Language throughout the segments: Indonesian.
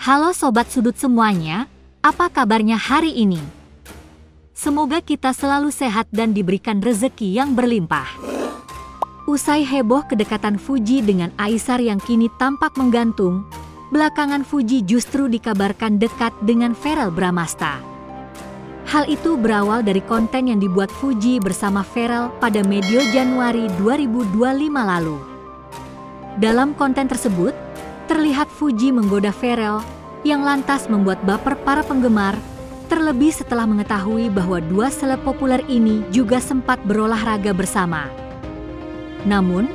Halo Sobat Sudut semuanya, apa kabarnya hari ini? Semoga kita selalu sehat dan diberikan rezeki yang berlimpah. Usai heboh kedekatan Fuji dengan Aishar yang kini tampak menggantung, belakangan Fuji justru dikabarkan dekat dengan Verrell Bramasta. Hal itu berawal dari konten yang dibuat Fuji bersama Verrell pada medio Januari 2025 lalu. Dalam konten tersebut, terlihat Fuji menggoda Verrell yang lantas membuat baper para penggemar, terlebih setelah mengetahui bahwa dua seleb populer ini juga sempat berolahraga bersama. Namun,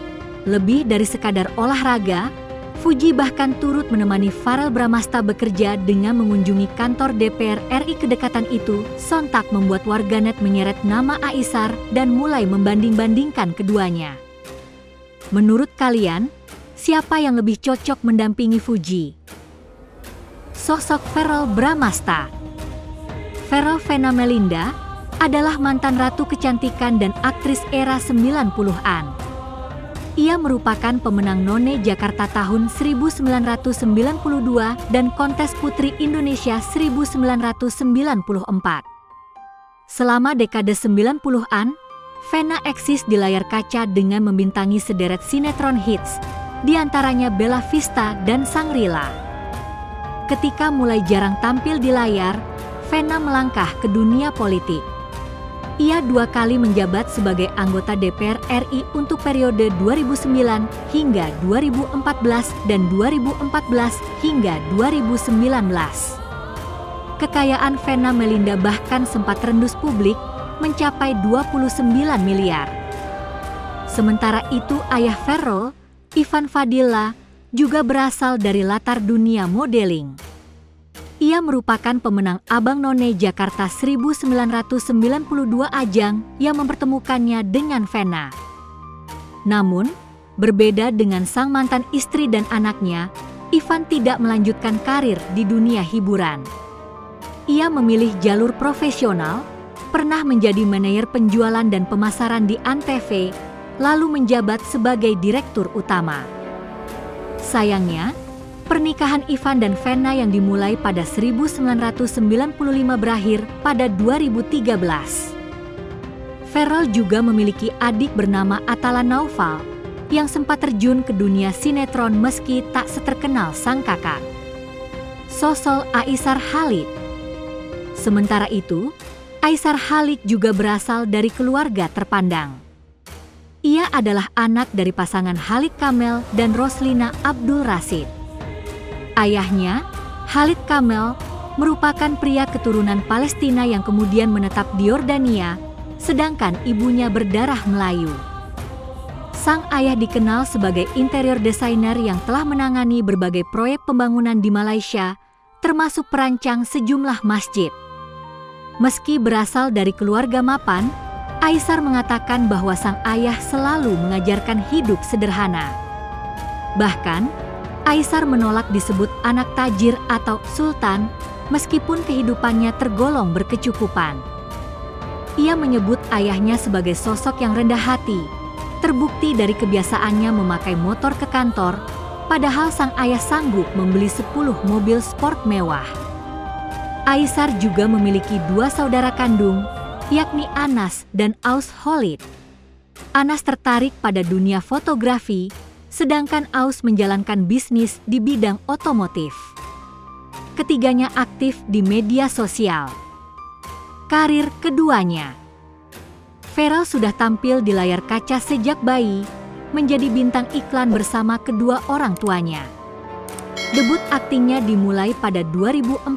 lebih dari sekadar olahraga, Fuji bahkan turut menemani Verrell Bramasta bekerja dengan mengunjungi kantor DPR RI. Kedekatan itu sontak membuat warganet menyeret nama Aishar dan mulai membanding-bandingkan keduanya. Menurut kalian, siapa yang lebih cocok mendampingi Fuji? Sosok Verrell Bramasta. Verrell Vena Melinda adalah mantan ratu kecantikan dan aktris era 90-an. Ia merupakan pemenang None Jakarta tahun 1992 dan Kontes Putri Indonesia 1994. Selama dekade 90-an, Vena eksis di layar kaca dengan membintangi sederet sinetron hits, di antaranya Bella Vista dan Shangri-La. Ketika mulai jarang tampil di layar, Vena melangkah ke dunia politik. Ia dua kali menjabat sebagai anggota DPR RI untuk periode 2009 hingga 2014 dan 2014 hingga 2019. Kekayaan Vena Melinda bahkan sempat terendus publik mencapai 29 miliar. Sementara itu ayah Verrell, Ivan Fadila, juga berasal dari latar dunia modeling. Ia merupakan pemenang Abang None Jakarta 1992 ajang yang mempertemukannya dengan Vena. Namun, berbeda dengan sang mantan istri dan anaknya, Ivan tidak melanjutkan karir di dunia hiburan. Ia memilih jalur profesional, pernah menjadi manajer penjualan dan pemasaran di Antv, lalu menjabat sebagai direktur utama. Sayangnya, pernikahan Ivan dan Vena yang dimulai pada 1995 berakhir pada 2013. Verrell juga memiliki adik bernama Atala Naufal yang sempat terjun ke dunia sinetron meski tak seterkenal sang kakak. Sosok Aishar Khalid. Sementara itu, Aishar Khalid juga berasal dari keluarga terpandang. Ia adalah anak dari pasangan Khalid Kamel dan Roslina Abdul Rashid. Ayahnya, Khalid Kamel, merupakan pria keturunan Palestina yang kemudian menetap di Yordania, sedangkan ibunya berdarah Melayu. Sang ayah dikenal sebagai interior designer yang telah menangani berbagai proyek pembangunan di Malaysia, termasuk perancang sejumlah masjid. Meski berasal dari keluarga mapan, Aishar mengatakan bahwa sang ayah selalu mengajarkan hidup sederhana. Bahkan, Aishar menolak disebut anak tajir atau sultan meskipun kehidupannya tergolong berkecukupan. Ia menyebut ayahnya sebagai sosok yang rendah hati, terbukti dari kebiasaannya memakai motor ke kantor, padahal sang ayah sanggup membeli 10 mobil sport mewah. Aishar juga memiliki dua saudara kandung, yakni Anas dan Aus Khalid. Anas tertarik pada dunia fotografi, sedangkan Aus menjalankan bisnis di bidang otomotif. Ketiganya aktif di media sosial. Karir keduanya. Verrell sudah tampil di layar kaca sejak bayi, menjadi bintang iklan bersama kedua orang tuanya. Debut aktingnya dimulai pada 2014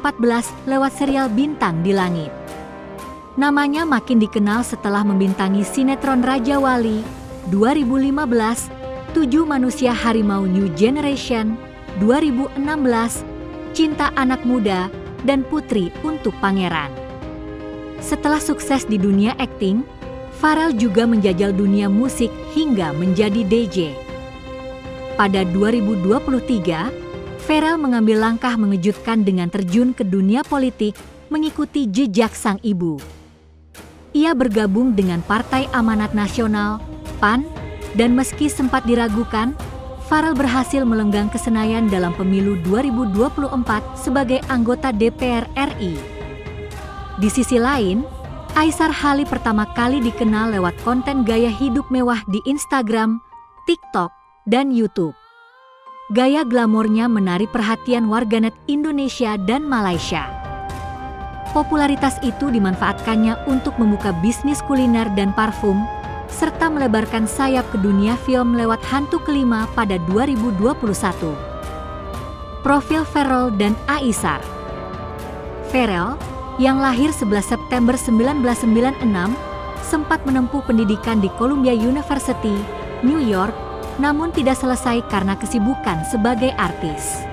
lewat serial Bintang di Langit. Namanya makin dikenal setelah membintangi sinetron Raja Wali 2015, 7 Manusia Harimau New Generation 2016, Cinta Anak Muda, dan Putri untuk Pangeran. Setelah sukses di dunia akting, Verrell juga menjajal dunia musik hingga menjadi DJ. Pada 2023, Verrell mengambil langkah mengejutkan dengan terjun ke dunia politik mengikuti jejak sang ibu. Ia bergabung dengan Partai Amanat Nasional, PAN, dan meski sempat diragukan, Farel berhasil melenggang ke Senayan dalam pemilu 2024 sebagai anggota DPR RI. Di sisi lain, Aishar Hali pertama kali dikenal lewat konten gaya hidup mewah di Instagram, TikTok, dan YouTube. Gaya glamornya menarik perhatian warganet Indonesia dan Malaysia. Popularitas itu dimanfaatkannya untuk membuka bisnis kuliner dan parfum, serta melebarkan sayap ke dunia film lewat Hantu Kelima pada 2021. Profil Farel dan Aishar. Farel, yang lahir 11 September 1996, sempat menempuh pendidikan di Columbia University, New York, namun tidak selesai karena kesibukan sebagai artis.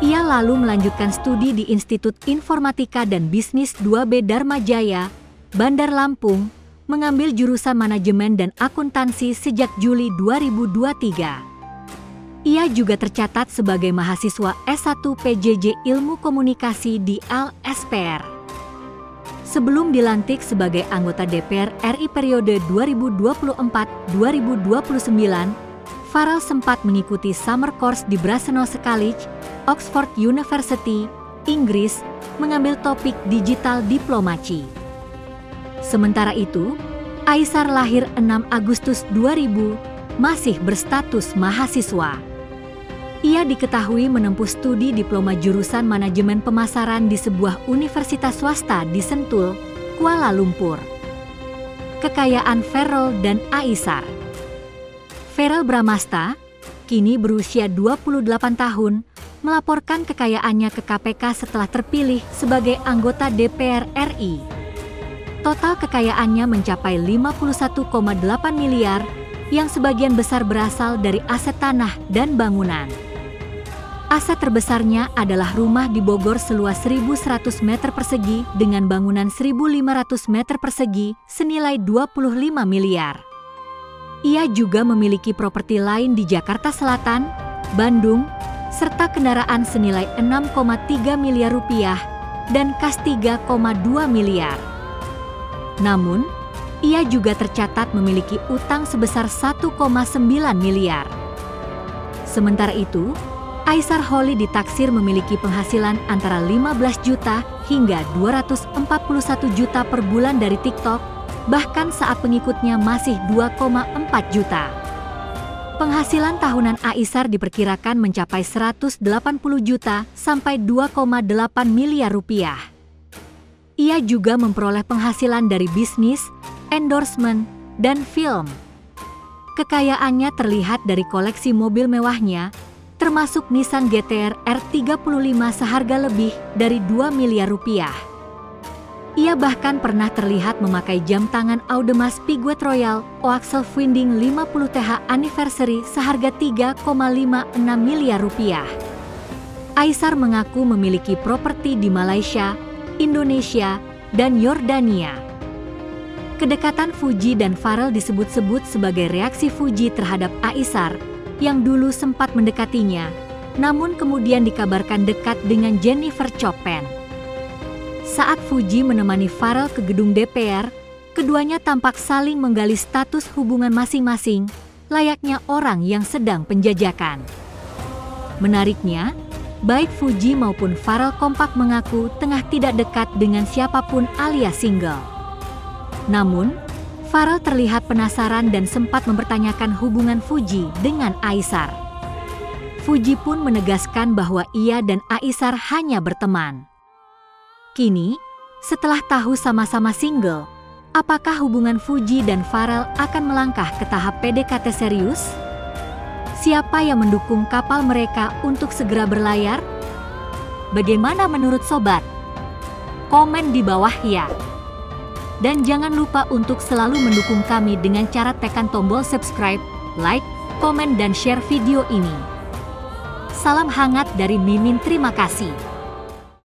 Ia lalu melanjutkan studi di Institut Informatika dan Bisnis 2B Dharma Jaya, Bandar Lampung, mengambil jurusan manajemen dan akuntansi sejak Juli 2023. Ia juga tercatat sebagai mahasiswa S1 PJJ Ilmu Komunikasi di LSPR. Sebelum dilantik sebagai anggota DPR RI periode 2024-2029, Farel sempat mengikuti summer course di Brasenose College, Oxford University, Inggris, mengambil topik digital diplomacy. Sementara itu, Aishar lahir 6 Agustus 2000, masih berstatus mahasiswa. Ia diketahui menempuh studi diploma jurusan manajemen pemasaran di sebuah universitas swasta di Sentul, Kuala Lumpur. Kekayaan Farel dan Aishar. Farel Bramasta, kini berusia 28 tahun, melaporkan kekayaannya ke KPK setelah terpilih sebagai anggota DPR RI. Total kekayaannya mencapai 51,8 miliar, yang sebagian besar berasal dari aset tanah dan bangunan. Aset terbesarnya adalah rumah di Bogor seluas 1.100 meter persegi dengan bangunan 1.500 meter persegi senilai 25 miliar. Ia juga memiliki properti lain di Jakarta Selatan, Bandung, serta kendaraan senilai 6,3 miliar rupiah dan kas 3,2 miliar. Namun, ia juga tercatat memiliki utang sebesar 1,9 miliar. Sementara itu, Aishar Hali ditaksir memiliki penghasilan antara 15 juta hingga 241 juta per bulan dari TikTok, bahkan saat pengikutnya masih 2,4 juta. Penghasilan tahunan Aishar diperkirakan mencapai 180 juta sampai 2,8 miliar rupiah. Ia juga memperoleh penghasilan dari bisnis, endorsement, dan film. Kekayaannya terlihat dari koleksi mobil mewahnya, termasuk Nissan GT-R R35 seharga lebih dari 2 miliar rupiah. Ia bahkan pernah terlihat memakai jam tangan Audemars Piguet Royal Oaxel Winding 50 TH Anniversary seharga 3,56 miliar rupiah. Aishar mengaku memiliki properti di Malaysia, Indonesia, dan Yordania. Kedekatan Fuji dan Farel disebut-sebut sebagai reaksi Fuji terhadap Aishar, yang dulu sempat mendekatinya, namun kemudian dikabarkan dekat dengan Jennifer Chopin. Saat Fuji menemani Farel ke gedung DPR, keduanya tampak saling menggali status hubungan masing-masing, layaknya orang yang sedang penjajakan. Menariknya, baik Fuji maupun Farel kompak mengaku tengah tidak dekat dengan siapapun alias single. Namun, Farel terlihat penasaran dan sempat mempertanyakan hubungan Fuji dengan Aishar. Fuji pun menegaskan bahwa ia dan Aishar hanya berteman. Kini, setelah tahu sama-sama single, apakah hubungan Fuji dan Farel akan melangkah ke tahap PDKT serius? Siapa yang mendukung kapal mereka untuk segera berlayar? Bagaimana menurut sobat? Komen di bawah ya. Dan jangan lupa untuk selalu mendukung kami dengan cara tekan tombol subscribe, like, komen, dan share video ini. Salam hangat dari Mimin, terima kasih.